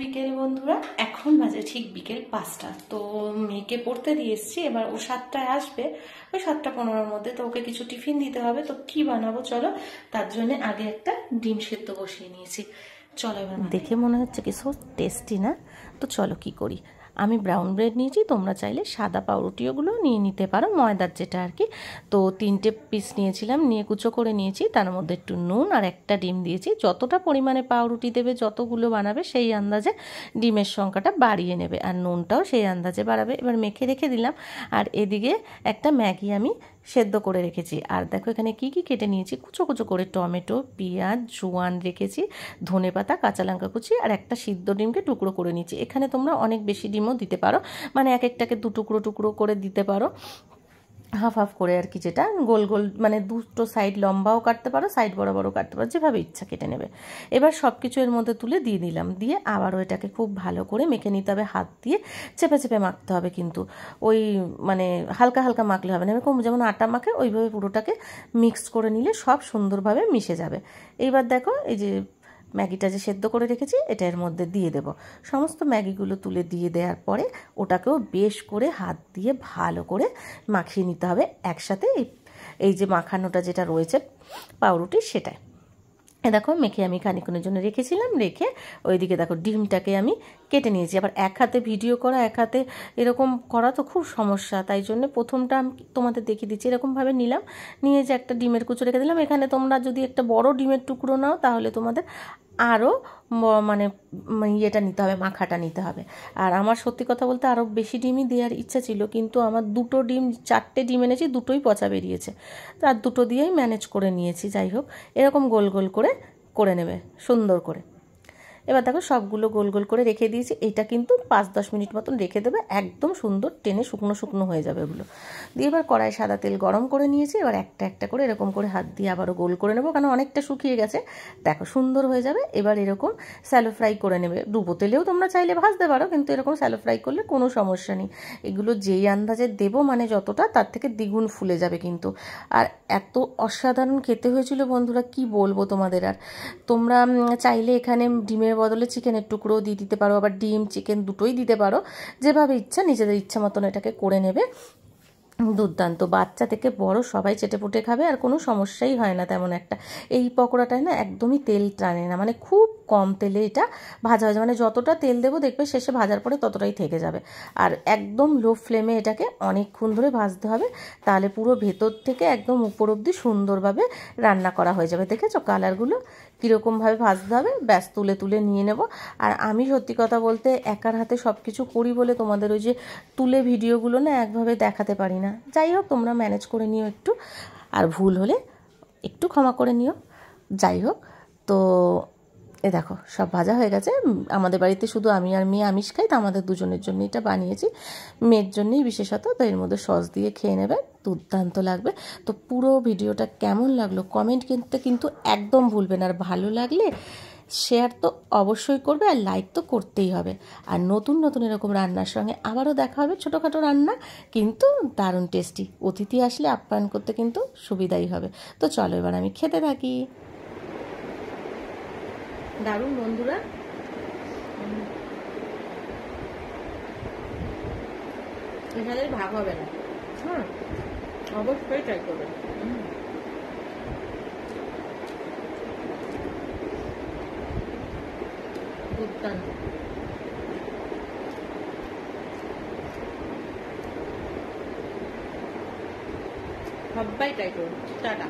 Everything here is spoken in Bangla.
বিকেল বন্ধুরা, এখন বাজে ঠিক বিকেল 5টা। তো মেয়েকে পড়তে দিয়ে এসছি, এবার ও 7টায় আসবে, ওই 7:15-র মধ্যে। তো ওকে কিছু টিফিন দিতে হবে। তো কি বানাবো চলো, তার জন্য আগে একটা ডিম সেদ্ধ বসিয়ে নিয়েছি। চলো এবার দেখে মনে হচ্ছে কি সো টেস্টি না? তো চলো কি করি। আমি ব্রাউন ব্রেড নিয়েছি, তোমরা চাইলে সাদা পাউরুটিওগুলো নিয়ে নিতে পারো, ময়দার যেটা আর কি। তো 3টে পিস নিয়েছিলাম, নিয়ে কুচো করে নিয়েছি, তার মধ্যে একটু নুন আর একটা ডিম দিয়েছি। যতটা পরিমাণে পাউরুটি দেবে, যতগুলো বানাবে সেই আন্দাজে ডিমের সংখ্যাটা বাড়িয়ে নেবে, আর নুনটাও সেই আন্দাজে বাড়াবে। এবার মেখে রেখে দিলাম। আর এদিকে একটা ম্যাগি আমি সেদ্ধ করে রেখেছি। আর দেখো এখানে কি কি কেটে নিয়েছি, কুচো কুচো করে টমেটো, পেঁয়াজ, জোয়ান রেখেছি, ধনেপাতা, কাঁচা লঙ্কা কুচি, আর একটা সিদ্ধ ডিমকে টুকরো করে নিয়েছি। এখানে তোমরা অনেক বেশি ডিমও দিতে পারো, মানে এক একটাকে টুকরো টুকরো করে দিতে পারো, হাফ হাফ করে আর কি, যেটা গোল গোল, মানে দুটো সাইড লম্বাও কাটতে পারো, সাইড বড় বড় কাটতে পারো, যেভাবে ইচ্ছা কেটে নেবে। এবার সব কিছু এর মধ্যে তুলে দিয়ে দিলাম, দিয়ে আবারও এটাকে খুব ভালো করে মেখে নিতে হবে। হাত দিয়ে চেপে চেপে মাখতে হবে, কিন্তু ওই মানে হালকা হালকা মাখলে হবে না, এরকম যেমন আটা মাখে ওইভাবে পুরোটাকে মিক্সড করে নিলে সব সুন্দরভাবে মিশে যাবে। এইবার দেখো এই যে ম্যাগিটা যে সেদ্ধ করে রেখেছি এটা এর মধ্যে দিয়ে দেব। সমস্ত ম্যাগিগুলো তুলে দিয়ে দেওয়ার পরে ওটাকেও বেশ করে হাত দিয়ে ভালো করে মাখিয়ে নিতে হবে একসাথে। এই যে মাখানোটা যেটা রয়েছে পাউরুটি, সেটাই দেখো মেখে আমি খানিক্ষণের জন্য রেখেছিলাম। রেখে ওইদিকে দেখো ডিমটাকে আমি কেটে নিয়েছি। আবার এক হাতে ভিডিও করা, এক হাতে এরকম করা তো খুব সমস্যা, তাই জন্য প্রথমটা আমি তোমাদের দেখিয়ে দিচ্ছি। এরকমভাবে নিলাম, নিয়ে যে একটা ডিমের কুচো রেখে দিলাম। এখানে তোমরা যদি একটা বড় ডিমের টুকরো নাও তাহলে তোমাদের আরও মানে ইয়েটা নিতে হবে, মাখাটা নিতে হবে। আর আমার সত্যি কথা বলতে আরও বেশি ডিমই দেওয়ার ইচ্ছা ছিল, কিন্তু আমার 4টে ডিম এনেছি, দুটোই পচা বেরিয়েছে। আর দুটো দিয়েই ম্যানেজ করে নিয়েছি। যাই হোক, এরকম গোল গোল করে নেবে সুন্দর করে। এবার দেখো সবগুলো গোল গোল করে রেখে দিয়েছি। এটা কিন্তু 5-10 মিনিট মতন রেখে দেবে, একদম সুন্দর টেনে শুকনো শুকনো হয়ে যাবে এগুলো। দিয়ে এবার কড়াই সাদা তেল গরম করে নিয়েছি। এবার একটা একটা করে এরকম করে হাত দিয়ে আবারও গোল করে নেবো, কারণ অনেকটা শুকিয়ে গেছে। দেখো সুন্দর হয়ে যাবে। এবার এরকম স্যালো ফ্রাই করে নেবে। ডুবো তেলেও তোমরা চাইলে ভাজতে পারো, কিন্তু এরকম স্যালো ফ্রাই করলে কোনো সমস্যা নেই। এগুলো যেই আন্দাজে দেবো, মানে যতটা তার থেকে দ্বিগুণ ফুলে যাবে কিন্তু। আর এত অসাধারণ খেতে হয়েছিল বন্ধুরা, কি বলবো তোমাদের। আর তোমরা চাইলে এখানে ডিমের বদলে চিকেনের টুকরো দিয়ে দিতে পারো, আবার ডিম চিকেন দুটোই দিতে পারো, যেভাবে ইচ্ছা নিজেদের ইচ্ছা মতন এটাকে করে নেবে। দুর্দান্ত, বাচ্চা থেকে বড় সবাই চেটেপুটে খাবে, আর কোনো সমস্যাই হয় না তেমন একটা। এই পকোড়াটায় না একদমই তেল টানে না, মানে খুব কম তেলে এটা ভাজা হয়ে যায়, মানে যতটা তেল দেবো দেখবে শেষে ভাজার পরে ততটাই থেকে যাবে। আর একদম লো ফ্লেমে এটাকে অনেকক্ষণ ধরে ভাজতে হবে, তাহলে পুরো ভেতর থেকে একদম উপর অবধি সুন্দরভাবে রান্না করা হয়ে যাবে। দেখেছো কালারগুলো কীরকমভাবে ভাজতে হবে? ব্যাস তুলে তুলে নিয়ে নেব। আর আমি সত্যি কথা বলতে একার হাতে সব কিছু করি বলে তোমাদের ওই যে তুলে ভিডিওগুলো না একভাবে দেখাতে পারি না। যাই হোক, তোমরা ম্যানেজ করে নিও একটু, আর ভুল হলে একটু ক্ষমা করে নিও। যাই হোক, তো এ দেখো সব ভাজা হয়ে গেছে। আমাদের বাড়িতে শুধু আমি আর মেয়ে আমিষ খাই, তো আমাদের দুজনের জন্য এটা বানিয়েছি, মেয়ের জন্যই বিশেষত। তো এর মধ্যে সস দিয়ে খেয়ে নেবে, দুর্দান্ত লাগবে। তো পুরো ভিডিওটা কেমন লাগলো কমেন্ট কিন্তু একদম ভুলবেন। আর ভালো লাগলে শেয়ার তো অবশ্যই করবে, আর লাইক তো করতেই হবে। আর নতুন নতুন এরকম রান্নার সঙ্গে আবারও দেখা হবে। ছোটোখাটো রান্না কিন্তু দারুণ টেস্টি, অতিথি আসলে আপ্যায়ন করতে কিন্তু সুবিধাই হবে। তো চলো এবার আমি খেতে থাকি। দারুণ বন্ধুরা, এখানে ভাগ হবে না। হ্যাঁ, অবশ্যই ট্রাই করবে। দুর্দান্ত, সবাই ট্রাই করুন। টাটা।